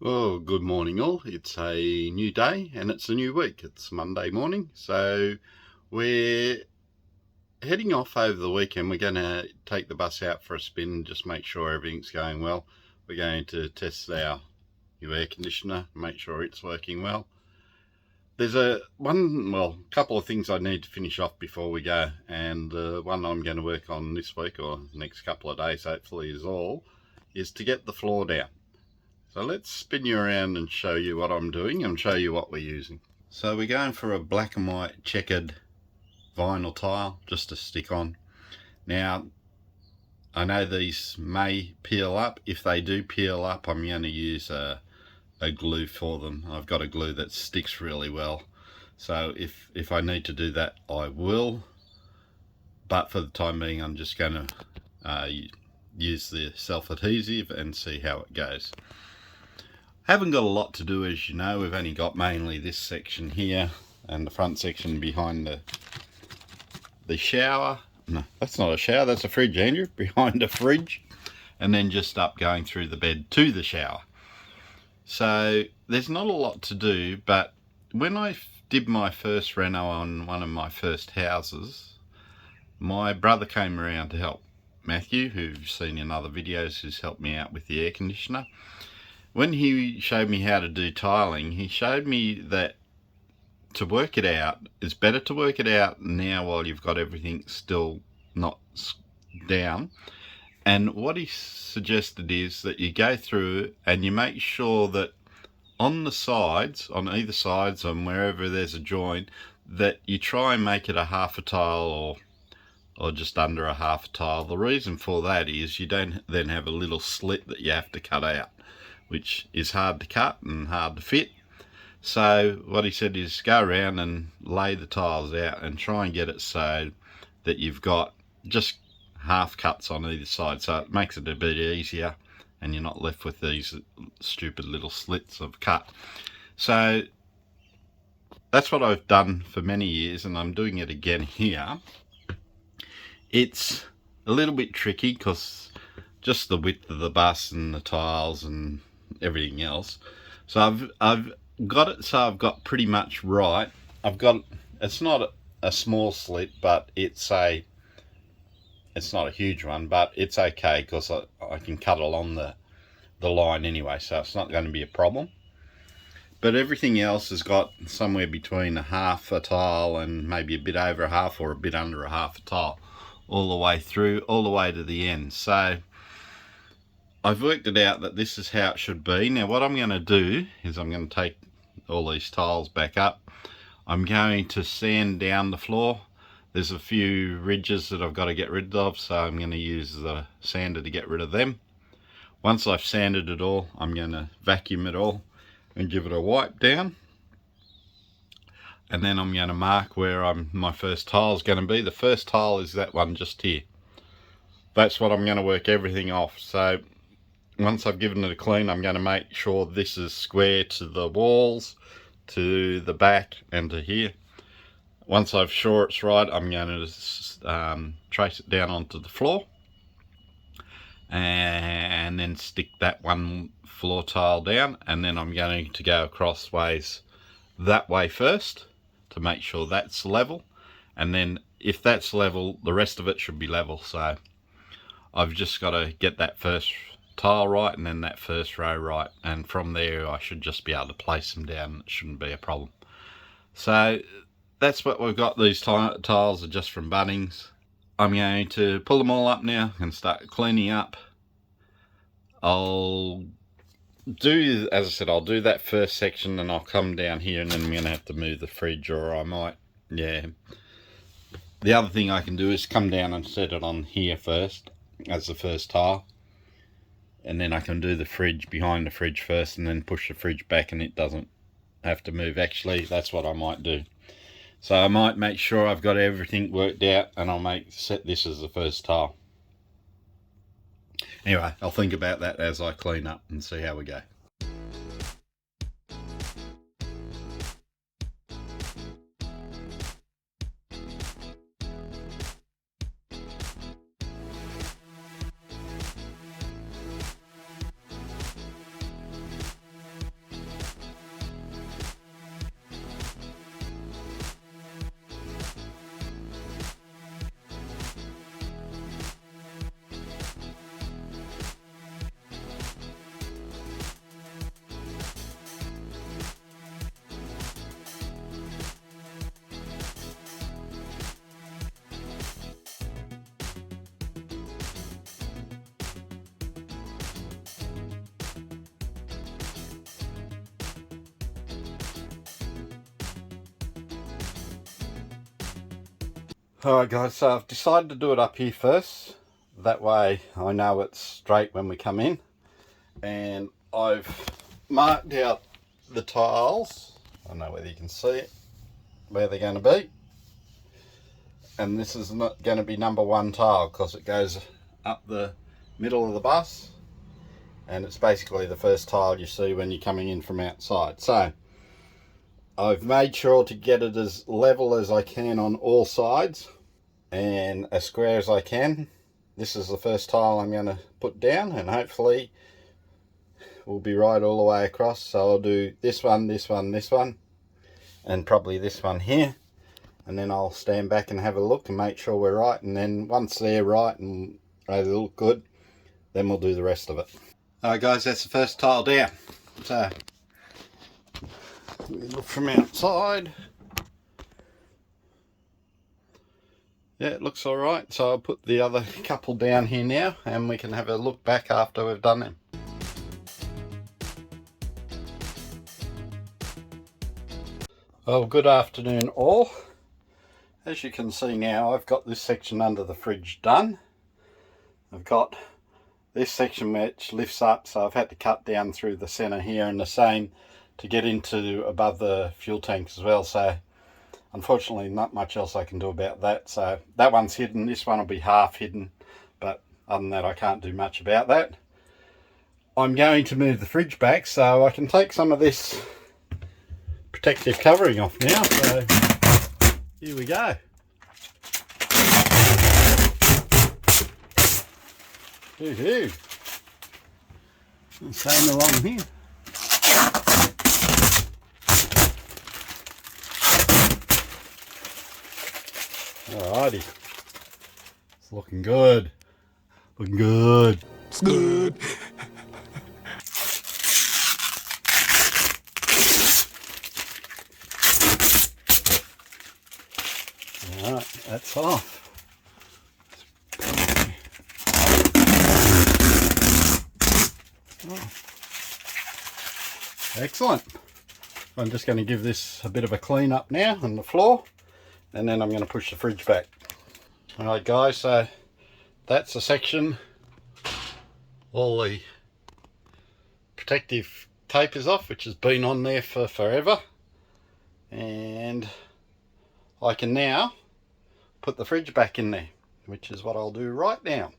Well, good morning all. It's a new day and it's a new week. It's Monday morning, so we're heading off over the weekend. We're going to take the bus out for a spin, just make sure everything's going well. We're going to test our new air conditioner, make sure it's working well. There's a couple of things I need to finish off before we go, and the one I'm going to work on this week or next couple of days hopefully is to get the floor down. So let's spin you around and show you what I'm doing and show you what we're using. So we're going for a black and white checkered vinyl tile just to stick on. Now, I know these may peel up. If they do peel up, I'm going to use a glue for them. I've got a glue that sticks really well. So if I need to do that, I will. But for the time being, I'm just going to use the self-adhesive and see how it goes. Haven't got a lot to do, as you know. We've only got mainly this section here and the front section behind the shower. No, that's not a shower, that's a fridge, Andrew. Behind a fridge, and then just up going through the bed to the shower. So there's not a lot to do, but when I did my first reno on one of my first houses, my brother came around to help. Matthew, who you've seen in other videos, who's helped me out with the air conditioner. When he showed me how to do tiling, he showed me that to work it out, it's better to work it out now while you've got everything still not down. And what he suggested is that you go through and you make sure that on the sides, on either sides, and wherever there's a joint, that you try and make it a half a tile or just under a half a tile. The reason for that is you don't then have a little slit that you have to cut out, which is hard to cut and hard to fit. So what he said is go around and lay the tiles out and try and get it so that you've got just half cuts on either side, so it makes it a bit easier and you're not left with these stupid little slits of cut. So that's what I've done for many years, and I'm doing it again here. It's a little bit tricky because just the width of the bus and the tiles and everything else. So I've got it so I've got pretty much right. It's not a small slit, but it's not a huge one, but it's okay because I can cut along the line anyway, so it's not going to be a problem. But everything else has got somewhere between a half a tile and maybe a bit over a half or a bit under a half a tile all the way through, all the way to the end. So I've worked it out that this is how it should be. Now what I'm going to do is I'm going to take all these tiles back up. I'm going to sand down the floor. There's a few ridges that I've got to get rid of, so I'm going to use the sander to get rid of them. Once I've sanded it all, I'm going to vacuum it all and give it a wipe down. And then I'm going to mark where my first tile is going to be. The first tile is that one just here. That's what I'm going to work everything off. So once I've given it a clean, I'm going to make sure this is square to the walls, to the back and to here. Once I'm sure it's right, I'm going to trace it down onto the floor and then stick that one floor tile down, and then I'm going to go crossways that way first to make sure that's level, and then if that's level, the rest of it should be level. So I've just got to get that first tile right and then that first row right, and from there I should just be able to place them down. It shouldn't be a problem. So that's what we've got. These tiles are just from Bunnings. I'm going to pull them all up now and start cleaning up. I'll do, as I said, I'll do that first section and I'll come down here, and then I'm going to have to move the fridge, or I might, yeah. The other thing I can do is come down and set it on here first as the first tile, and then I can do the fridge behind the fridge first and then push the fridge back and it doesn't have to move. Actually, that's what I might do. So I might make sure I've got everything worked out and I'll set this as the first tile. Anyway, I'll think about that as I clean up and see how we go. Alright guys, so I've decided to do it up here first. That way I know it's straight when we come in. And I've marked out the tiles. I don't know whether you can see it, where they're going to be. And this is not going to be number 1 tile because it goes up the middle of the bus. And it's basically the first tile you see when you're coming in from outside. So I've made sure to get it as level as I can on all sides and as square as I can. This is the first tile I'm going to put down, and hopefully we'll be right all the way across. So I'll do this one, this one, this one, and probably this one here, and then I'll stand back and have a look and make sure we're right, and then once they're right and they look good, then we'll do the rest of it. Alright guys, that's the first tile down. So we look from outside. Yeah, it looks alright, so I'll put the other couple down here now and we can have a look back after we've done them. Well, good afternoon all. As you can see now, I've got this section under the fridge done. I've got this section which lifts up, so I've had to cut down through the centre here, and the same to get into above the fuel tanks as well. So unfortunately not much else I can do about that. So that one's hidden, this one will be half hidden, but other than that I can't do much about that. I'm going to move the fridge back so I can take some of this protective covering off now. So here we go. Woohoo! Same along here. Alrighty. It's looking good. Looking good. It's good. Alright, that's off. Oh. Excellent. I'm just going to give this a bit of a clean up now on the floor, and then I'm going to push the fridge back. Alright guys, so that's the section. All the protective tape is off, which has been on there for forever. And I can now put the fridge back in there, which is what I'll do right now.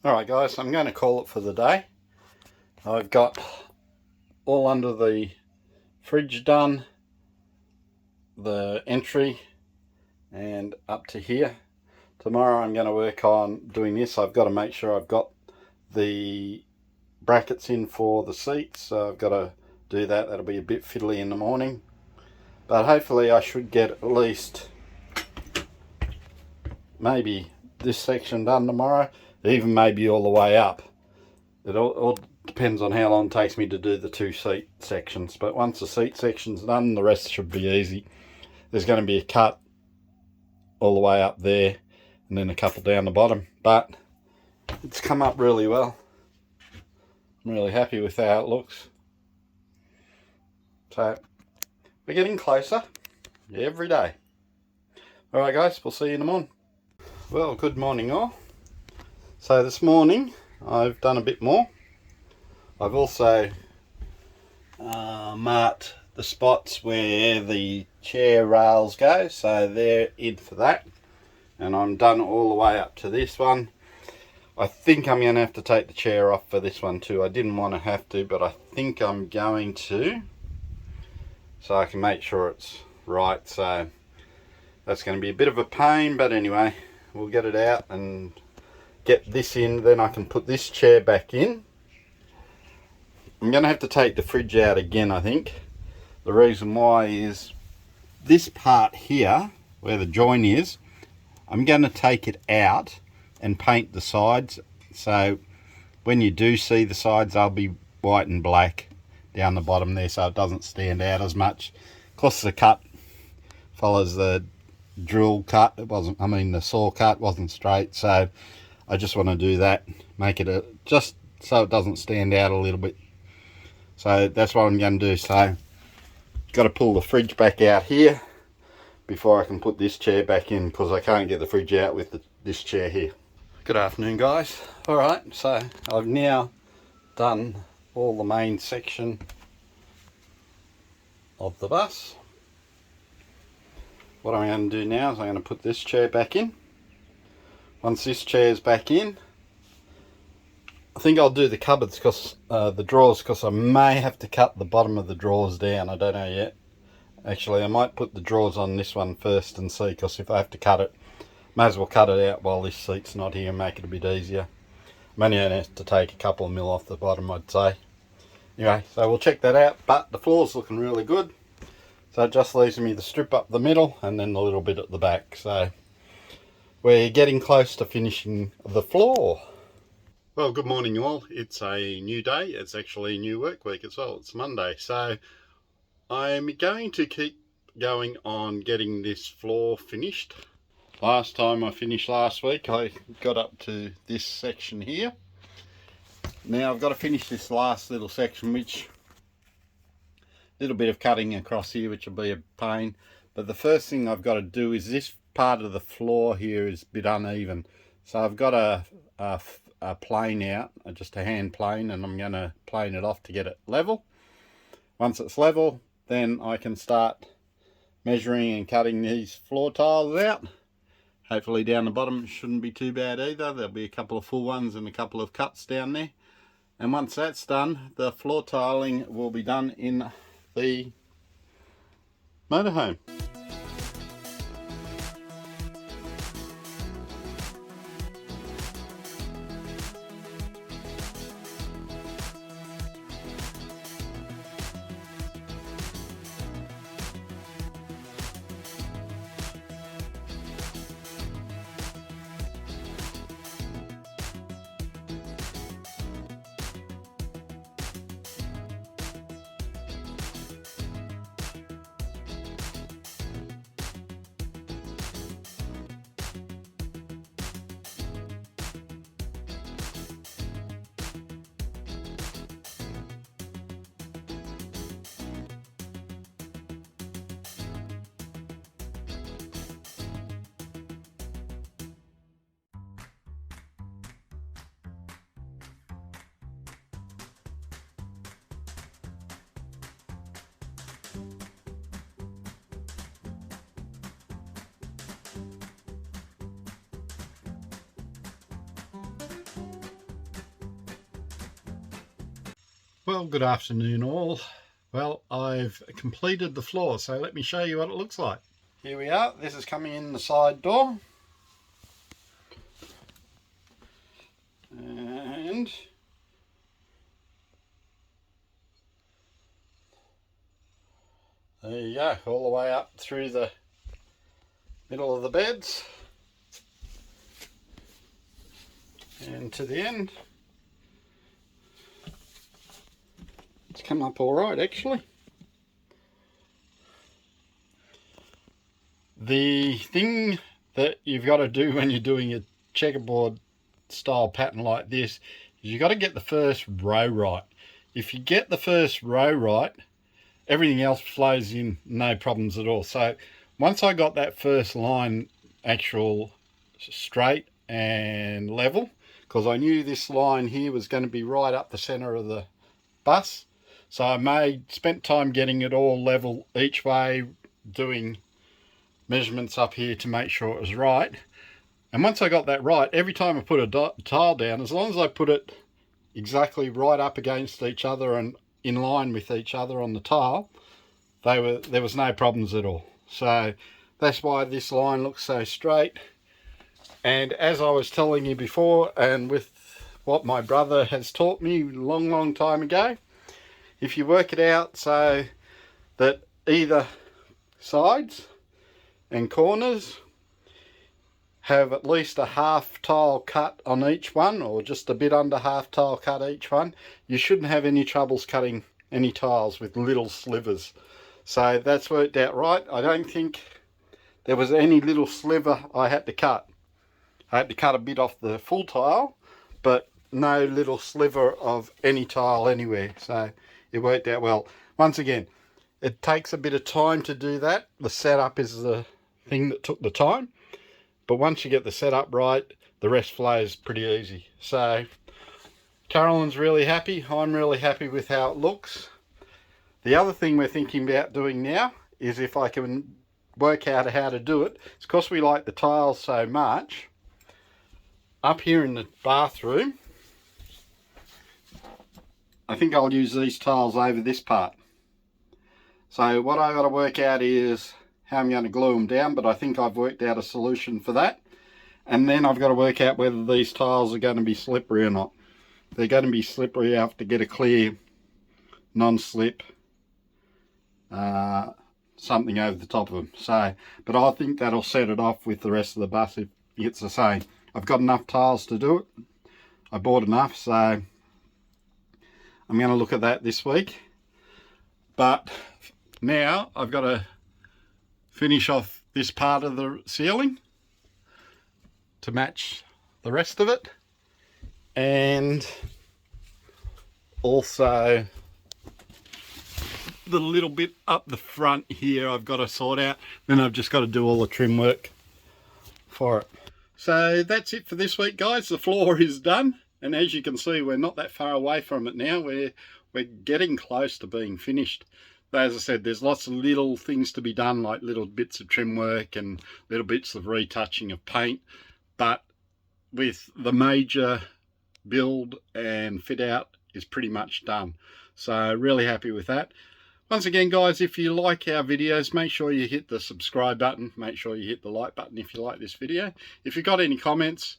Alright guys, I'm going to call it for the day. I've got all under the fridge done, the entry and up to here. Tomorrow I'm going to work on doing this. I've got to make sure I've got the brackets in for the seats, so I've got to do that. That'll be a bit fiddly in the morning, but hopefully I should get at least maybe this section done tomorrow, even maybe all the way up. It all depends on how long it takes me to do the two seat sections, but once the seat section's done, the rest should be easy. There's going to be a cut all the way up there and then a couple down the bottom, but it's come up really well. I'm really happy with how it looks. So we're getting closer every day. Alright guys, we'll see you in the morning. Well, good morning all. So this morning I've done a bit more. I've also marked the spots where the chair rails go, so they're in for that. And I'm done all the way up to this one. I think I'm going to have to take the chair off for this one too. I didn't want to have to, but I think I'm going to, so I can make sure it's right. So that's going to be a bit of a pain, but anyway, we'll get it out and get this in, then I can put this chair back in. I'm going to have to take the fridge out again, I think. The reason why is this part here, where the join is, I'm going to take it out and paint the sides. So when you do see the sides, they'll be white and black down the bottom there, so it doesn't stand out as much. Of course, the cut follows the drill cut. It wasn't, I mean, the saw cut wasn't straight, so I just want to do that, make it just so it doesn't stand out a little bit. So that's what I'm going to do. So got to pull the fridge back out here before I can put this chair back in, because I can't get the fridge out with this chair here. Good afternoon guys. Alright, so I've now done all the main section of the bus. What I'm going to do now is I'm going to put this chair back in. Once this chair's back in, I think I'll do the cupboards, because the drawers, because I may have to cut the bottom of the drawers down. I don't know yet. Actually, I might put the drawers on this one first and see, because if I have to cut it, may as well cut it out while this seat's not here and make it a bit easier. I'm only going to have to take a couple of mil off the bottom, I'd say. Anyway, so we'll check that out, but the floor's looking really good. So it just leaves me the strip up the middle and then a little bit at the back. So we're getting close to finishing the floor. Well, good morning you all. It's a new day. It's actually a new work week as well. It's Monday. So I'm going to keep going on getting this floor finished. Last time I finished last week, I got up to this section here. Now I've got to finish this last little section, which little bit of cutting across here, which will be a pain. But the first thing I've got to do is this part of the floor here is a bit uneven. So I've got a plane out, just a hand plane, and I'm going to plane it off to get it level. Once it's level, then I can start measuring and cutting these floor tiles out. Hopefully down the bottom it shouldn't be too bad either. There'll be a couple of full ones and a couple of cuts down there. And once that's done, the floor tiling will be done in the motorhome. Well, good afternoon all. Well, I've completed the floor, so let me show you what it looks like. Here we are. This is coming in the side door. And there you go, all the way up through the middle of the beds and to the end. It's come up all right, actually. The thing that you've got to do when you're doing a checkerboard style pattern like this is you've got to get the first row right. If you get the first row right, everything else flows in no problems at all. So once I got that first line actual straight and level, because I knew this line here was going to be right up the center of the bus, so I spent time getting it all level each way, doing measurements up here to make sure it was right. And once I got that right, every time I put a tile down, as long as I put it exactly right up against each other and in line with each other on the tile, there was no problems at all. So that's why this line looks so straight. And as I was telling you before, and with what my brother has taught me a long time ago, if you work it out so that either sides and corners have at least a half tile cut on each one, or just a bit under half tile cut each one, you shouldn't have any troubles cutting any tiles with little slivers. So that's worked out right. I don't think there was any little sliver I had to cut. I had to cut a bit off the full tile, but no little sliver of any tile anywhere. So it worked out well. Once again, it takes a bit of time to do that. The setup is the thing that took the time. But once you get the setup right, the rest flows pretty easy. So Carolyn's really happy. I'm really happy with how it looks. The other thing we're thinking about doing now is, if I can work out how to do it, it's because we like the tiles so much. Up here in the bathroom, I think I'll use these tiles over this part. So what I got to work out is how I'm going to glue them down, but I think I've worked out a solution for that. And then I've got to work out whether these tiles are going to be slippery or not. If they're going to be slippery, I have to get a clear non-slip something over the top of them. So, but I think that'll set it off with the rest of the bus if it's the same. I've got enough tiles to do it. I bought enough, so I'm going to look at that this week. But now I've got to finish off this part of the ceiling to match the rest of it, and also the little bit up the front here I've got to sort out. Then I've just got to do all the trim work for it. So that's it for this week, guys. The floor is done, and as you can see, we're not that far away from it now. We're getting close to being finished. But as I said, there's lots of little things to be done, like little bits of trim work and little bits of retouching of paint. But with the major build and fit out is pretty much done. So really happy with that. Once again, guys, if you like our videos, make sure you hit the subscribe button. Make sure you hit the like button if you like this video. If you've got any comments,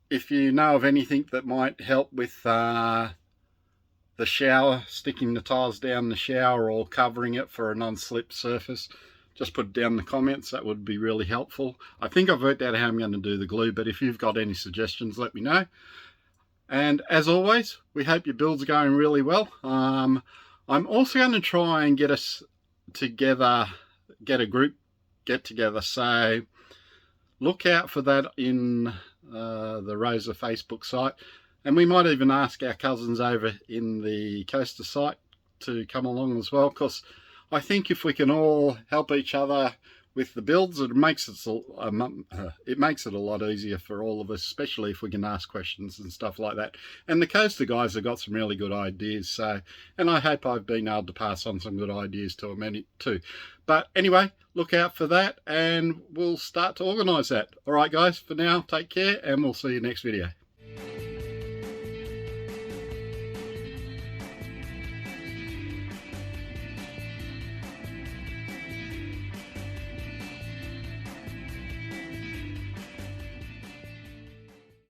if you know of anything that might help with the shower, sticking the tiles down the shower or covering it for a non-slip surface, just put it down in the comments. That would be really helpful. I think I've worked out how I'm going to do the glue, but if you've got any suggestions, let me know. And as always, we hope your builds are going really well. I'm also going to try and get us together, get a group get together. So look out for that in the Rosa Facebook site. And we might even ask our cousins over in the Coaster site to come along as well, because I think if we can all help each other with the builds, it makes it a lot easier for all of us, especially if we can ask questions and stuff like that. And the Coaster guys have got some really good ideas, so, and I hope I've been able to pass on some good ideas to them too. But anyway, look out for that, and we'll start to organise that. All right, guys, for now, take care, and we'll see you next video.